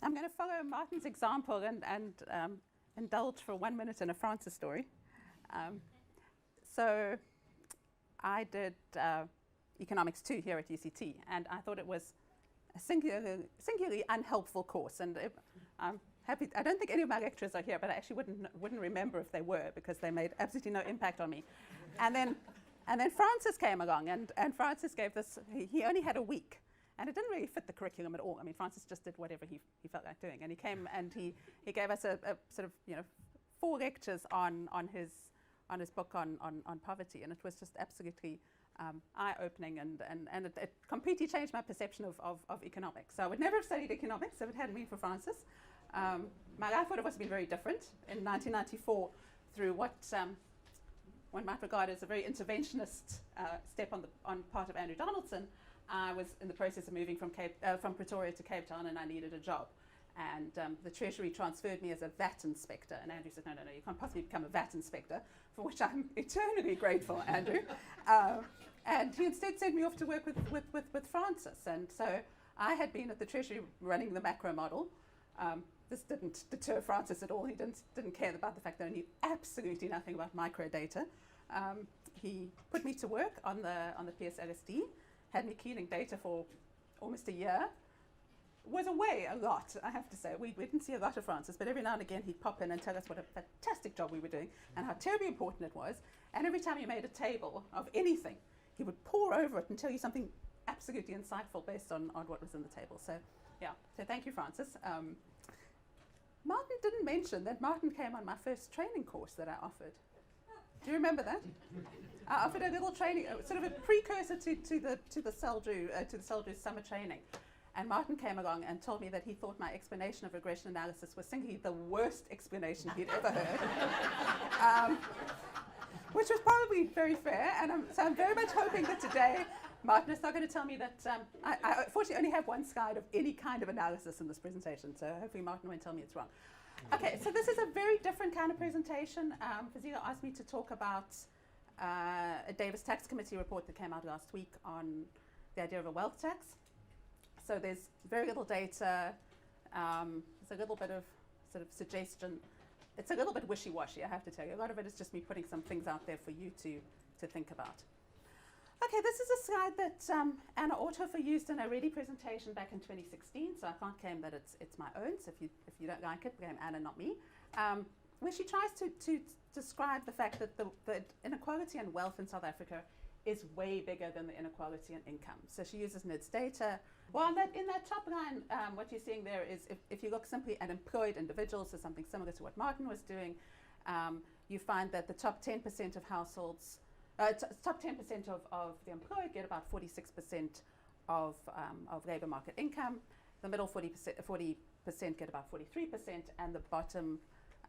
I'm going to follow Martin's example and indulge for 1 minute in a Francis story. So I did economics 2 here at UCT, and I thought it was a singularly unhelpful course. And I'm happy. I don't think any of my lecturers are here, but I actually wouldn't remember if they were, because they made absolutely no impact on me. And then Francis came along, and Francis gave this. He only had a week. And it didn't really fit the curriculum at all. I mean, Francis just did whatever he felt like doing. And he came and he gave us a sort of, 4 lectures on his book on poverty. And it was just absolutely eye-opening. And it completely changed my perception of economics. So I would never have studied economics if it hadn't been for Francis. My life would have also been very different in 1994 through what one might regard as a very interventionist step on part of Andrew Donaldson. I was in the process of moving from Pretoria to Cape Town, and I needed a job. And the Treasury transferred me as a VAT inspector. And Andrew said, no, you can't possibly become a VAT inspector, for which I'm eternally grateful, Andrew. And he instead sent me off to work with Francis. And so I had been at the Treasury running the macro model. This didn't deter Francis at all. He didn't care about the fact that I knew absolutely nothing about micro data. He put me to work on the PSLSD. Had me cleaning data for almost a year. Was away a lot, I have to say. We didn't see a lot of Francis, but every now and again he'd pop in and tell us what a fantastic job we were doing and how terribly important it was. And every time he made a table of anything, he would pore over it and tell you something absolutely insightful based on what was in the table. So thank you, Francis. Martin didn't mention that Martin came on my first training course that I offered. Do you remember that? I offered a little training, sort of a precursor to the SALDRU summer training. And Martin came along and told me that he thought my explanation of regression analysis was simply the worst explanation he'd ever heard, which was probably very fair. And so I'm very much hoping that today Martin is not going to tell me that I unfortunately only have one slide of any kind of analysis in this presentation. So hopefully Martin won't tell me it's wrong. Okay, so this is a very different kind of presentation. Fazila asked me to talk about a Davis Tax Committee report that came out last week on the idea of a wealth tax. So there's very little data. There's a little bit of sort of suggestion. It's a little bit wishy-washy, I have to tell you. A lot of it is just me putting some things out there for you to think about. Okay, this is a slide that Anna Orthofer used in a ready presentation back in 2016, so I can't claim that it's my own, so if you don't like it, blame Anna, not me. Where she tries to describe the fact that the inequality in wealth in South Africa is way bigger than the inequality in income. So she uses NIDS data. Well, in that top line, what you're seeing there is if you look simply at employed individuals, so something similar to what Martin was doing, you find that the top 10% of households, top 10% of the employed get about 46% of labor market income. The middle 40% get about 43%, and the bottom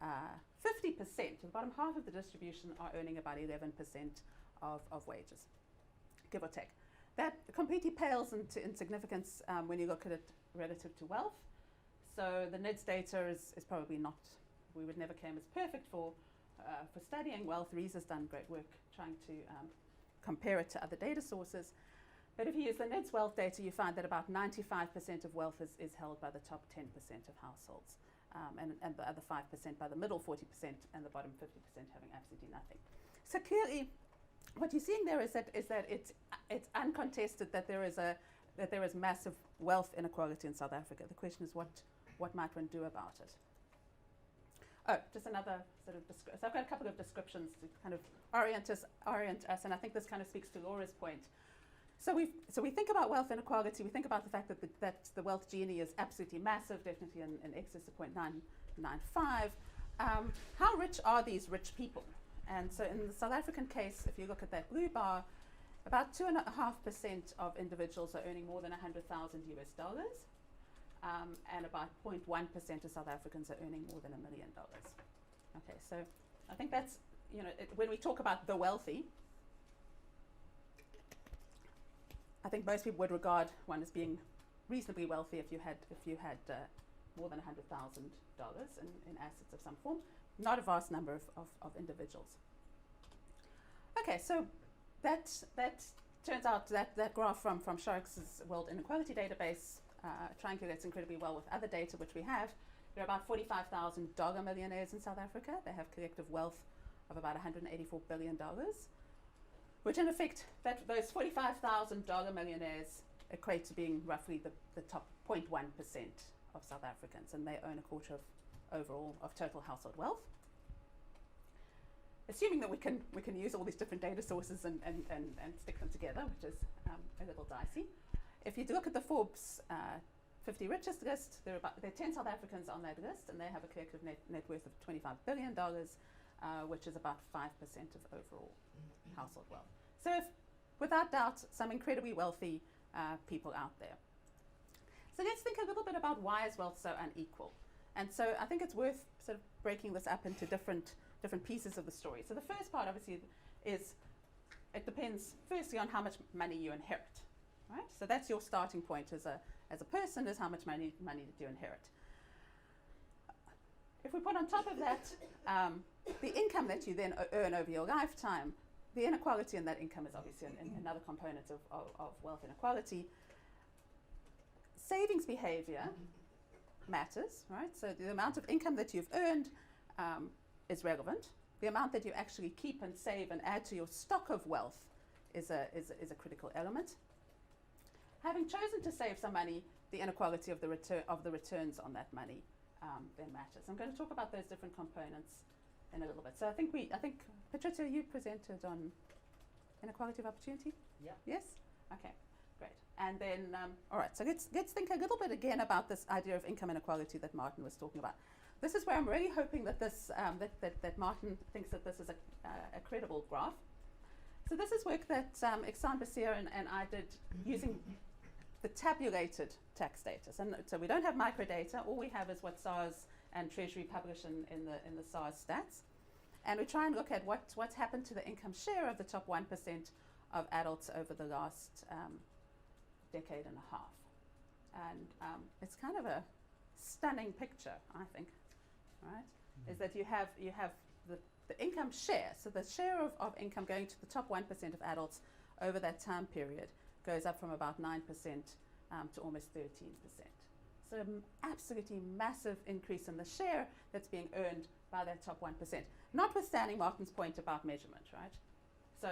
50%, the bottom half of the distribution are earning about 11% of wages, give or take. That completely pales into insignificance when you look at it relative to wealth. So the NIDS data is probably not, we would never claim as perfect for studying wealth. Rees has done great work trying to compare it to other data sources. But if you use the NIDS wealth data, you find that about 95% of wealth is held by the top 10% of households, and the other 5% by the middle 40%, and the bottom 50% having absolutely nothing. So clearly, what you're seeing there is that it's uncontested that there is massive wealth inequality in South Africa. The question is what might one do about it? Oh, just another sort of so I've got a couple of descriptions to kind of orient us, and I think this kind of speaks to Laura's point. So we think about wealth inequality. We think about the fact that the wealth Gini is absolutely massive, definitely in excess of 0.995. How rich are these rich people? And so in the South African case, if you look at that blue bar, about 2.5% of individuals are earning more than $100,000 US, and about 0.1% of South Africans are earning more than $1 million. Okay, so I think that's, when we talk about the wealthy, I think most people would regard one as being reasonably wealthy if you had more than $100,000 in assets of some form. Not a vast number of individuals. Okay, so that turns out that graph from Sharks' World Inequality Database triangulates incredibly well with other data which we have. There are about 45,000 dollar millionaires in South Africa. They have collective wealth of about $184 billion, which in effect, those 45,000 dollar millionaires equate to being roughly the top 0.1% of South Africans, and they own a quarter of overall of total household wealth. Assuming that we can use all these different data sources and stick them together, which is a little dicey. If you look at the Forbes 50 richest list, there are 10 South Africans on that list, and they have a collective net worth of $25 billion, which is about 5% of overall household wealth. So without doubt, some incredibly wealthy people out there. So let's think a little bit about why is wealth so unequal. And so I think it's worth sort of breaking this up into different pieces of the story. So the first part, obviously, is it depends firstly on how much money you inherit, right? So that's your starting point as a person, is how much money did you inherit. If we put on top of that the income that you then earn over your lifetime, the inequality in that income is obviously another component of wealth inequality. Savings behavior matters, right? So the amount of income that you've earned is relevant. The amount that you actually keep and save and add to your stock of wealth is a critical element. Having chosen to save some money, the inequality of the returns on that money then matters. I'm going to talk about those different components in a little bit. So I think Patricia, you presented on inequality of opportunity? Yeah. Yes? Okay, great. And then, all right, so let's think a little bit again about this idea of income inequality that Martin was talking about. This is where I'm really hoping that this that Martin thinks that this is a credible graph. So this is work that Iksan Basir and I did using the tabulated tax status. And so we don't have microdata. All we have is what SARS and Treasury publish in the SARS stats. And we try and look at what's happened to the income share of the top 1% of adults over the last decade and a half. And it's kind of a stunning picture, I think, right? Is that you have the income share, so the share of income going to the top 1% of adults over that time period goes up from about 9% to almost 13%. So an absolutely massive increase in the share that's being earned by that top 1%, notwithstanding Martin's point about measurement, right? So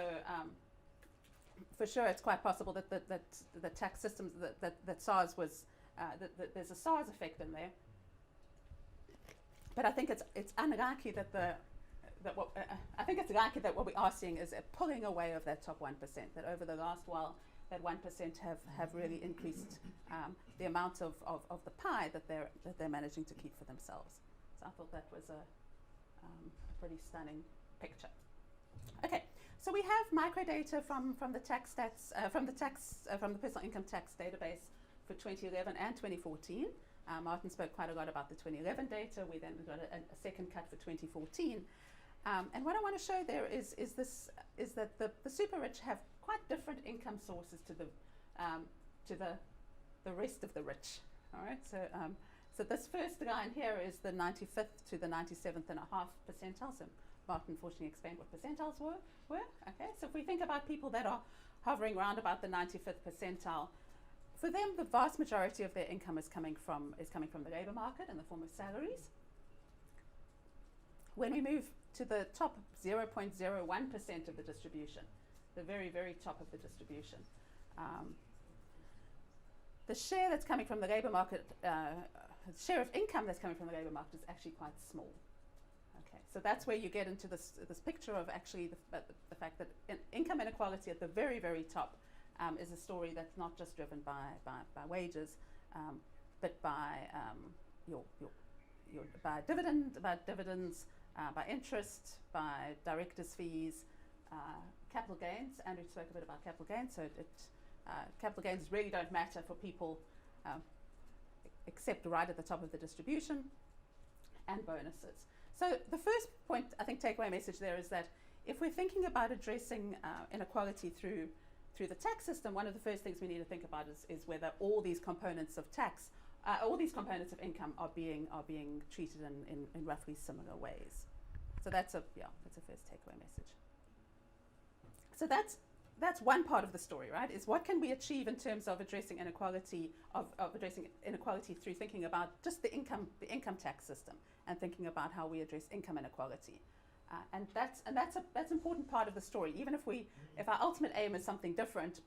for sure, it's quite possible that the tax systems that SARS was that there's a SARS effect in there. But I think it's unlikely that I think it's likely that what we are seeing is a pulling away of that top 1%. That over the last while, that 1% have really increased the amount of the pie that they're managing to keep for themselves. So I thought that was a pretty stunning picture. Okay, so we have microdata from the tax stats from the personal income tax database for 2011 and 2014. Martin spoke quite a lot about the 2011 data. We then got a second cut for 2014. And what I want to show there is that the super rich have quite different income sources to the rest of the rich. All right, so this first line here is the 95th to the 97th and a half percentile. So Martin fortunately explained what percentiles were. Okay, so if we think about people that are hovering around about the 95th percentile, for them the vast majority of their income is coming from the labor market in the form of salaries. When we move to the top 0.01% of the distribution, the very, very top of the distribution, the share that's coming from the labor market, share of income that's coming from the labor market is actually quite small. Okay, so that's where you get into this picture of actually the fact that income inequality at the very, very top is a story that's not just driven by wages, but by by dividends, by interest, by directors' fees, capital gains. Andrew spoke a bit about capital gains. So capital gains really don't matter for people except right at the top of the distribution, and bonuses. So the first point, I think, takeaway message there is that if we're thinking about addressing inequality through the tax system, one of the first things we need to think about is whether all these components of tax, all these components of income are being treated in roughly similar ways. So that's a first takeaway message. So that's that's one part of the story, right? Is what can we achieve in terms of addressing inequality, of addressing inequality through thinking about just the income tax system and thinking about how we address income inequality. And that's an important part of the story. Even if our ultimate aim is something different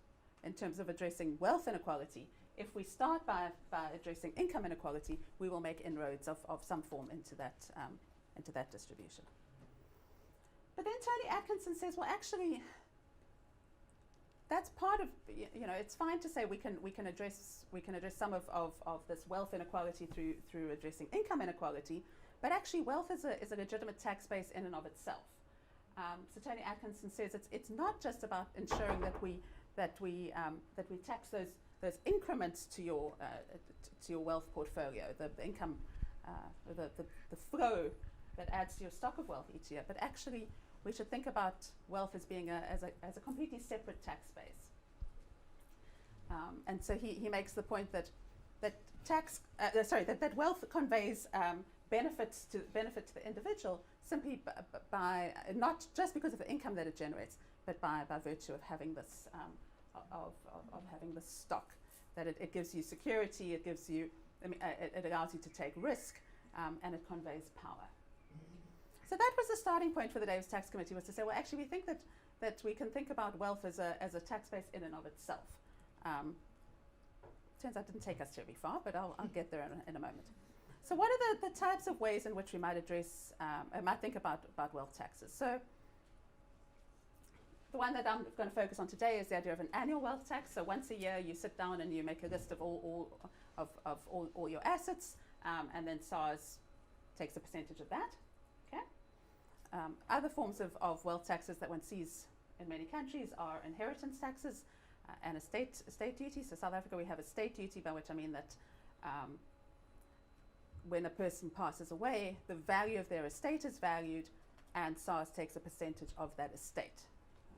in terms of addressing wealth inequality, if we start by addressing income inequality, we will make inroads of some form into that distribution. But then Tony Atkinson says, well, actually, that's part of, it's fine to say we can address some of this wealth inequality through addressing income inequality, but actually wealth is a legitimate tax base in and of itself. So Tony Atkinson says it's not just about ensuring that we tax those increments to your wealth portfolio, the income, the flow that adds to your stock of wealth each year, but actually we should think about wealth as being as a completely separate tax base. And so he makes the point that wealth conveys benefits to the individual simply by not just because of the income that it generates, but by virtue of having this having this stock. That it gives you security, it allows you to take risk, and it conveys power. So that was the starting point for the Davis Tax Committee, was to say, well, actually, we think that we can think about wealth as a tax base in and of itself. Turns out it didn't take us terribly far, but I'll get there in a moment. So what are the types of ways in which we might might think about wealth taxes? So the one that I'm going to focus on today is the idea of an annual wealth tax. So once a year, you sit down and you make a list of all your assets, and then SARS takes a percentage of that. Other forms of wealth taxes that one sees in many countries are inheritance taxes and estate duty. So South Africa, we have estate duty, by which I mean that when a person passes away, the value of their estate is valued, and SARS takes a percentage of that estate.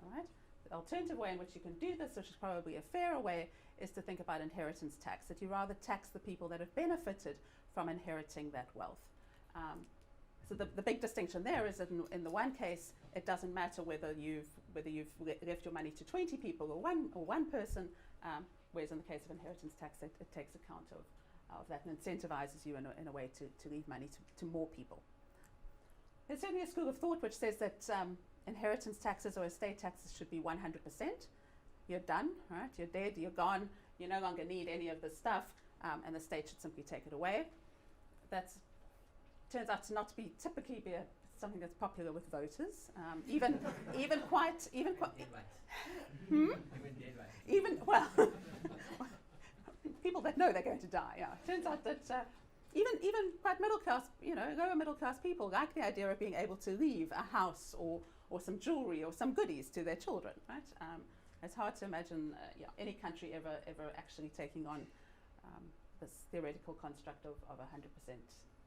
All right? The alternative way in which you can do this, which is probably a fairer way, is to think about inheritance tax, that you rather tax the people that have benefited from inheriting that wealth. So the big distinction there is that in the one case, it doesn't matter whether you've left your money to 20 people or one person, whereas in the case of inheritance tax, it takes account of that and incentivizes you in a way to leave money to more people. There's certainly a school of thought which says that inheritance taxes or estate taxes should be 100%. You're done, right? You're dead, you're gone, you no longer need any of this stuff, and the state should simply take it away. That's turns out to not be typically be something that's popular with voters, even people that know they're going to die. Yeah, turns out that even quite middle class, lower middle class people like the idea of being able to leave a house or some jewelry or some goodies to their children. Right? It's hard to imagine any country ever actually taking on this theoretical construct of 100%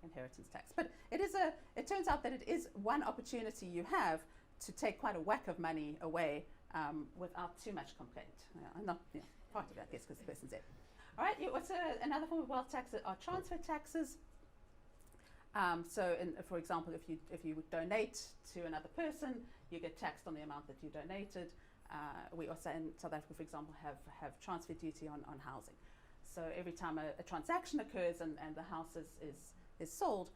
inheritance tax. But it turns out that it is one opportunity you have to take quite a whack of money away without too much complaint. Not part of that, I guess, because the person's dead. All right, what's another form of wealth tax are transfer taxes. So, for example, if you would donate to another person, you get taxed on the amount that you donated. We also in South Africa, for example, have transfer duty on housing. So every time a transaction occurs and the house is sold,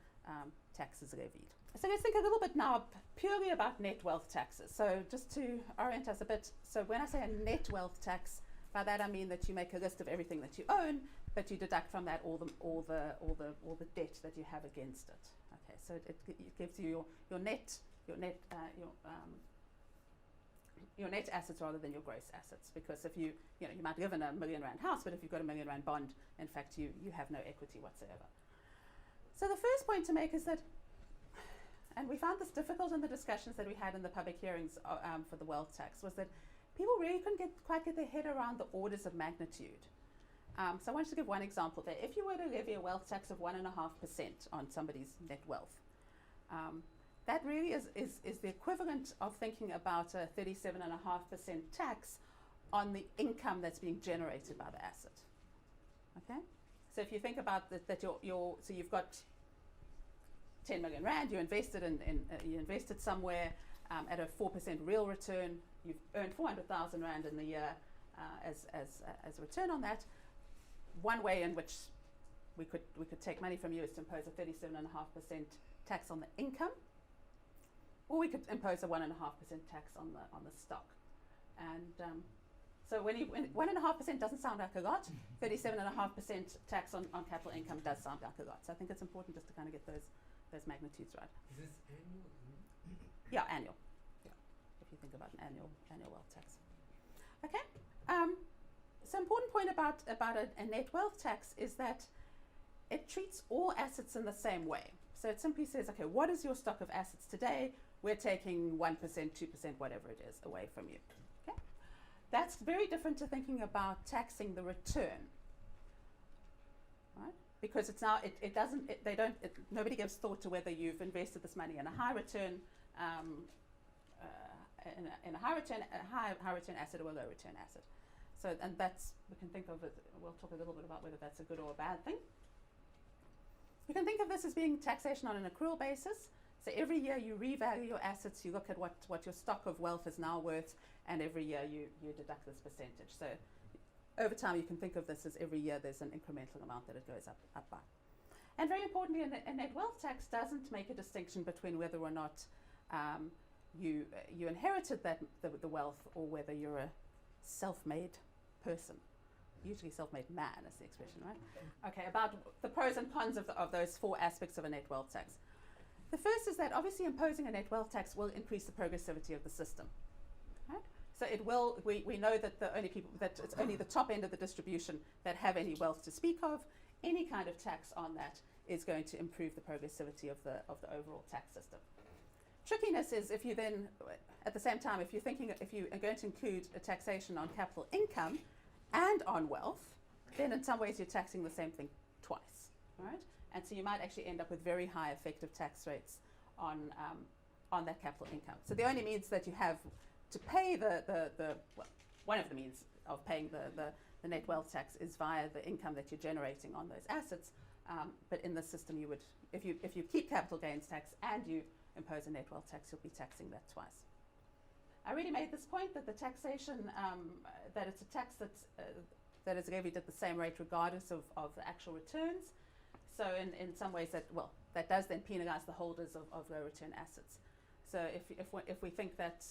tax is levied. So let's think a little bit now purely about net wealth taxes. So just to orient us a bit, so when I say a net wealth tax, by that I mean that you make a list of everything that you own, but you deduct from that all the debt that you have against it. Okay, so it gives you your net assets rather than your gross assets, because if you might live in a £1 million house, but if you've got a £1 million bond, in fact you have no equity whatsoever. So the first point to make is that, and we found this difficult in the discussions that we had in the public hearings for the wealth tax, was that people really couldn't quite get their head around the orders of magnitude. So I wanted to give one example there. If you were to levy a wealth tax of 1.5% on somebody's net wealth, that really is the equivalent of thinking about a 37.5% tax on the income that's being generated by the asset. Okay? So if you think about that so you've got 10 million rand, you invested somewhere at a 4% real return. you've earned 400,000 Rand in the year as a return on that. One way in which we could take money from you is to impose a 37.5% tax on the income, or we could impose a 1.5% tax on the stock. And so when 1.5% doesn't sound like a lot, 37.5% tax on capital income does sound like a lot. So I think it's important just to kind of get those magnitudes right. Is this annual? Yeah, annual. Yeah, if you think about an annual wealth tax. Okay. So important point about a net wealth tax is that it treats all assets in the same way. So it simply says, okay, what is your stock of assets today? We're taking 1%, 2%, whatever it is, away from you. Okay? That's very different to thinking about taxing the return, right? Because it's now nobody gives thought to whether you've invested this money in a high return, in a high return asset or a low return asset. So, and we can think of it. We'll talk a little bit about whether that's a good or a bad thing. You can think of this as being taxation on an accrual basis. So every year you revalue your assets, you look at what your stock of wealth is now worth, and every year you deduct this percentage. So over time you can think of this as every year there's an incremental amount that it goes up by. And very importantly, a net wealth tax doesn't make a distinction between whether or not you inherited the wealth or whether you're a self-made person. Usually self-made man is the expression, right? Okay, about the pros and cons of those four aspects of a net wealth tax. The first is that obviously imposing a net wealth tax will increase the progressivity of the system. Right? So it will, we know that it's only the top end of the distribution that have any wealth to speak of. Any kind of tax on that is going to improve the progressivity of the overall tax system. Trickiness is if you then, at the same time, if you are going to include a taxation on capital income and on wealth, then in some ways you're taxing the same thing twice, right? And so you might actually end up with very high effective tax rates on that capital income. So the only means that you have to pay one of the means of paying the net wealth tax is via the income that you're generating on those assets. But in the system, you would, if you keep capital gains tax and you impose a net wealth tax, you'll be taxing that twice. I already made this point that the taxation, that it's a tax that is levied at the same rate regardless of the actual returns. So in some ways that does then penalize the holders of low return assets. So if we think that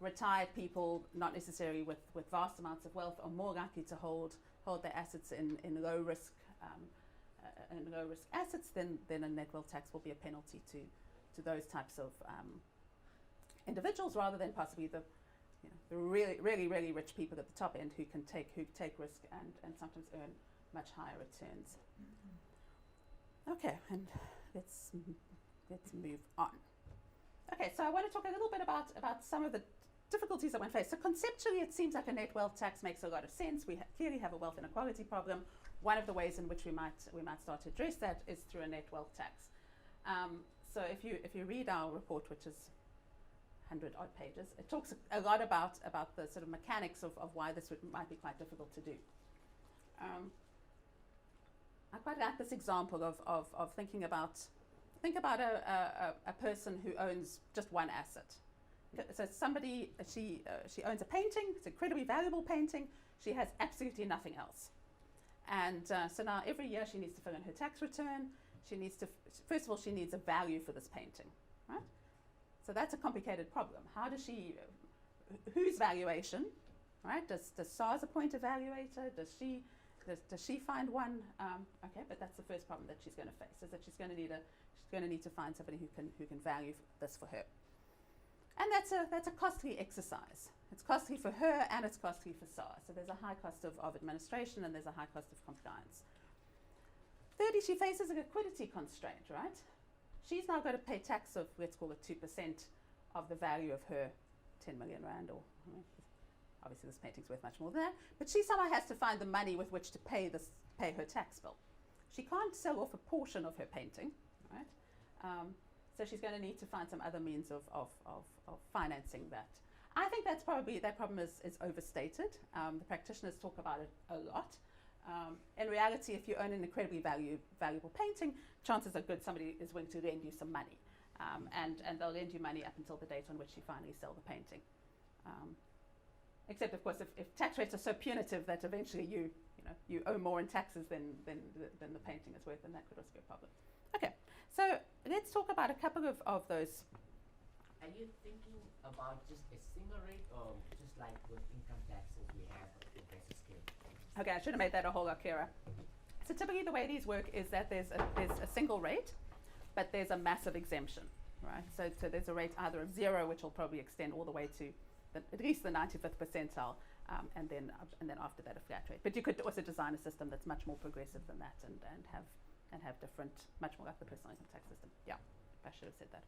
retired people, not necessarily with vast amounts of wealth, are more likely to hold their assets in low risk assets, then a net wealth tax will be a penalty to those types of individuals, rather than possibly the really rich people at the top end who take risk and sometimes earn much higher returns. Okay, and let's move on. Okay, so I want to talk a little bit about some of the difficulties that one faces. So conceptually, it seems like a net wealth tax makes a lot of sense. We clearly have a wealth inequality problem. One of the ways in which we might start to address that is through a net wealth tax. So if you read our report, which is 100 odd pages, it talks a lot about the sort of mechanics of why this might be quite difficult to do. I quite like this example of think about a person who owns just one asset. So somebody, she owns a painting, it's an incredibly valuable painting, she has absolutely nothing else. And so now every year she needs to fill in her tax return. First of all, she needs a value for this painting, right? So that's a complicated problem. Whose valuation, right? Does SARS appoint a valuator? Does she find one? Okay, but that's the first problem that she's going to face, is that she's going to need to find somebody who can value this for her. And that's a costly exercise. It's costly for her and it's costly for SARS. So there's a high cost of administration and there's a high cost of compliance. Thirdly, she faces a liquidity constraint, right? She's now got to pay tax of, let's call it 2% of the value of her 10 million Rand, or obviously this painting's worth much more than that, but she somehow has to find the money with which to pay her tax bill. She can't sell off a portion of her painting, right? So she's going to need to find some other means of financing that. I think that problem is overstated. The practitioners talk about it a lot. In reality, if you own an incredibly valuable painting, chances are good somebody is willing to lend you some money. And they'll lend you money up until the date on which you finally sell the painting. except of course if tax rates are so punitive that eventually you owe more in taxes than the painting is worth, and that could also be a problem. Okay, so let's talk about a couple of those. Are you thinking about just a single rate, or just like with income taxes we have a progressive scale? Okay, I should have made that a whole lot clearer. So typically the way these work is that there's a single rate, but there's a massive exemption, right? So there's a rate either of 0, which will probably extend all the way to at least the 95th percentile, and then after that a flat rate. But you could also design a system that's much more progressive than that, and have different, much more like the personal income tax system. Yeah, I should have said that.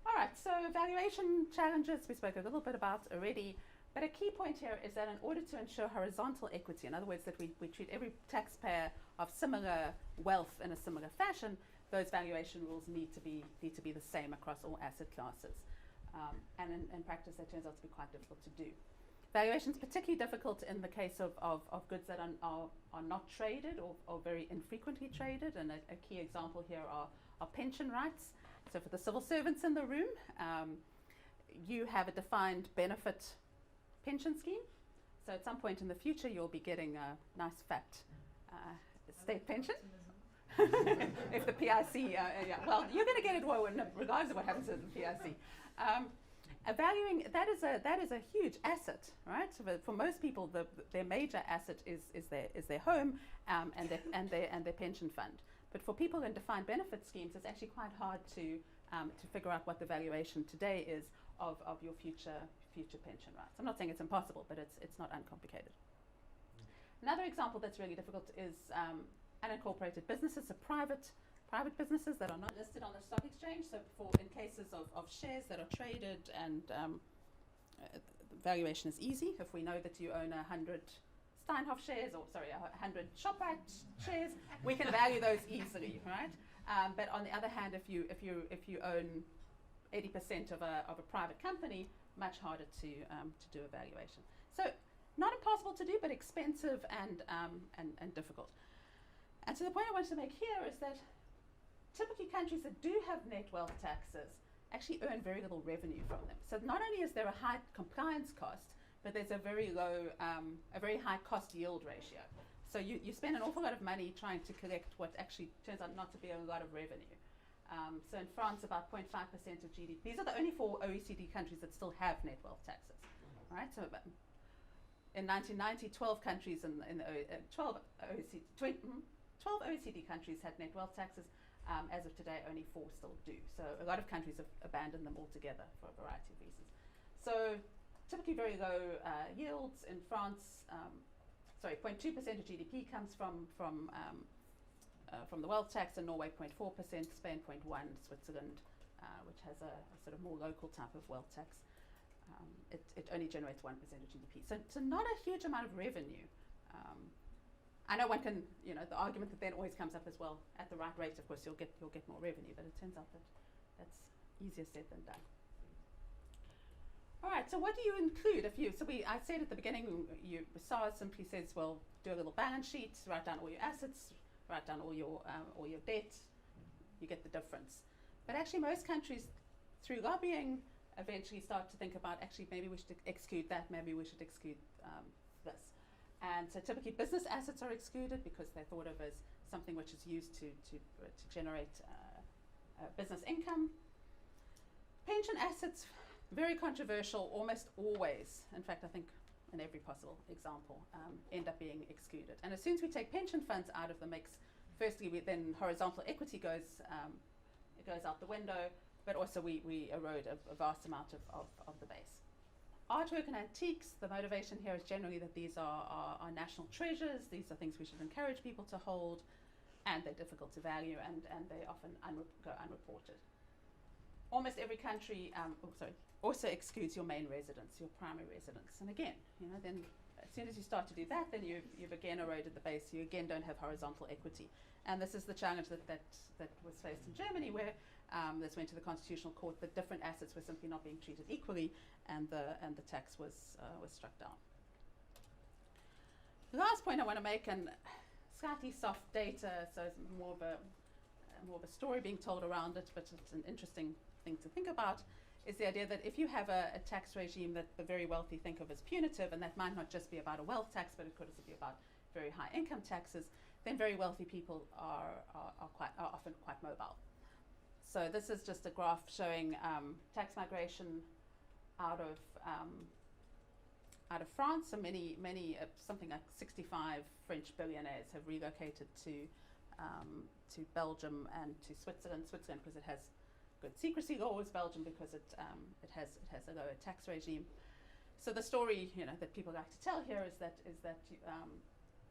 All right, so valuation challenges we spoke a little bit about already, but a key point here is that in order to ensure horizontal equity, in other words, that we treat every taxpayer of similar wealth in a similar fashion, those valuation rules need to be the same across all asset classes. And in practice, that turns out to be quite difficult to do. Valuation is particularly difficult in the case of goods that are not traded or very infrequently traded, and a key example here are pension rights. So for the civil servants in the room, you have a defined benefit pension scheme. So at some point in the future, you'll be getting a nice fat state pension. If the PIC, well, you're going to get it regardless of what happens to the PIC. That is a huge asset, right? So for most people, their major asset is their home and their pension fund. But for people in defined benefit schemes, it's actually quite hard to figure out what the valuation today is of your future pension rights. I'm not saying it's impossible, but it's not uncomplicated. Another example that's really difficult is unincorporated businesses, so private businesses that are not listed on the stock exchange. So in cases of shares that are traded, and the valuation is easy. If we know that you own 100 Steinhoff shares, 100 ShopRite shares, we can value those easily, right? But on the other hand, if you own 80% of a private company, much harder to do a valuation. So not impossible to do, but expensive and difficult. And so the point I wanted to make here is that typically countries that do have net wealth taxes actually earn very little revenue from them. So not only is there a high compliance cost, but there's a very high cost yield ratio. So you spend an awful lot of money trying to collect what actually turns out not to be a lot of revenue. So in France, about 0.5% of GDP. These are the only 4 OECD countries that still have net wealth taxes, right? So in 1990, 12 countries 12 OECD countries had net wealth taxes. As of today, only 4 still do. So a lot of countries have abandoned them altogether for a variety of reasons. So typically very low yields in France. 0.2% of GDP comes from the wealth tax, in Norway 0.4%, Spain 0.1%, Switzerland, which has a sort of more local type of wealth tax, it only generates 1% of GDP. So not a huge amount of revenue. I know one can, the argument that then always comes up as well, at the right rate, of course, you'll get more revenue, but it turns out that that's easier said than done. All right, so what do you include I said at the beginning, SARS simply says, well, do a little balance sheet, write down all your assets, write down all your debt, you get the difference. But actually most countries, through lobbying, eventually start to think about, actually, maybe we should exclude that, maybe we should exclude this. And so typically business assets are excluded because they're thought of as something which is used to generate business income. Pension assets, very controversial, almost always, in fact I think in every possible example, end up being excluded. And as soon as we take pension funds out of the mix, firstly then horizontal equity goes out the window, but also we erode a vast amount of the base. Artwork and antiques, the motivation here is generally that these are national treasures, these are things we should encourage people to hold, and they're difficult to value, and they often go unreported. Almost every country also excludes your main residence, your primary residence. And again, then as soon as you start to do that, then you've again eroded the base, you again don't have horizontal equity. And this is the challenge that was faced in Germany, where this went to the Constitutional Court, that different assets were simply not being treated equally, and the tax was struck down. The last point I want to make, and slightly soft data, so it's more of a story being told around it, but it's an interesting thing to think about, is the idea that if you have a tax regime that the very wealthy think of as punitive, and that might not just be about a wealth tax, but it could also be about very high income taxes, then very wealthy people are often quite mobile. So this is just a graph showing tax migration out of France. So many something like 65 French billionaires have relocated to Belgium and to Switzerland. Switzerland because it has good secrecy laws. Belgium because it has a lower tax regime. So the story that people like to tell here is that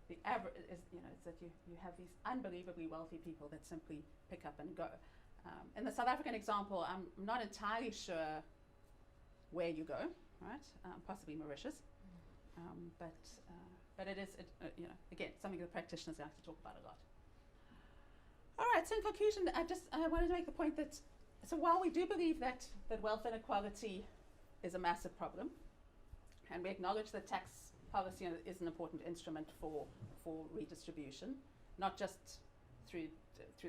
the average is that you have these unbelievably wealthy people that simply pick up and go. In the South African example, I'm not entirely sure where you go, right? Possibly Mauritius, but it is again something that practitioners like to talk about a lot. All right. So in conclusion, I wanted to make the point that while we do believe that wealth inequality is a massive problem, and we acknowledge that tax policy is an important instrument for redistribution, not just through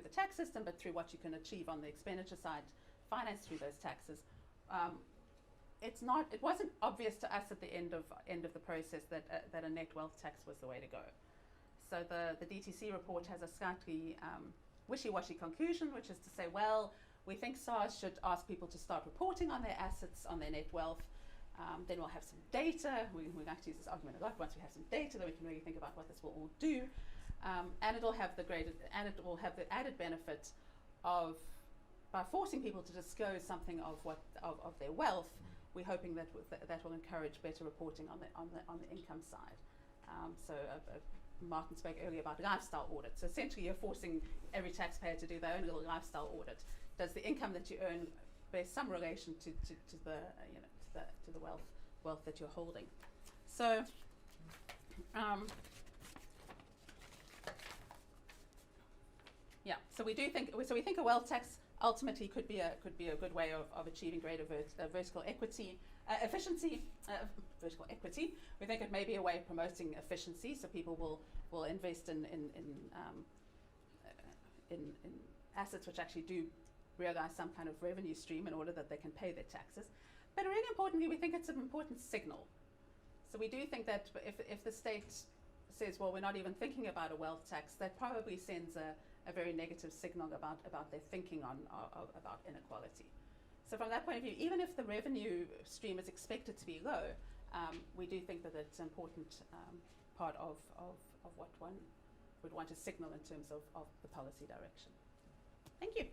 the tax system, but through what you can achieve on the expenditure side, financed through those taxes. It wasn't obvious to us at the end of the process that a net wealth tax was the way to go. So the DTC report has a slightly wishy-washy conclusion, which is to say, well, we think SARS should ask people to start reporting on their assets, on their net wealth. Then we'll have some data. We like to use this argument a lot. Once we have some data, then we can really think about what this will all do. And it will have the added benefit of, by forcing people to disclose something of their wealth, we're hoping that that will encourage better reporting on the income side. Martin spoke earlier about lifestyle audits. So essentially, you're forcing every taxpayer to do their own little lifestyle audit. Does the income that you earn bear some relation to the wealth that you're holding? So. So we think a wealth tax ultimately could be a good way of achieving greater vertical equity, vertical equity. We think it may be a way of promoting efficiency, so people will invest in assets which actually do realize some kind of revenue stream in order that they can pay their taxes. But really importantly, we think it's an important signal. So we do think that if the state says, well, we're not even thinking about a wealth tax, that probably sends a very negative signal about their thinking about inequality. So from that point of view, even if the revenue stream is expected to be low, we do think that it's an important part of what one would want to signal in terms of the policy direction. Thank you.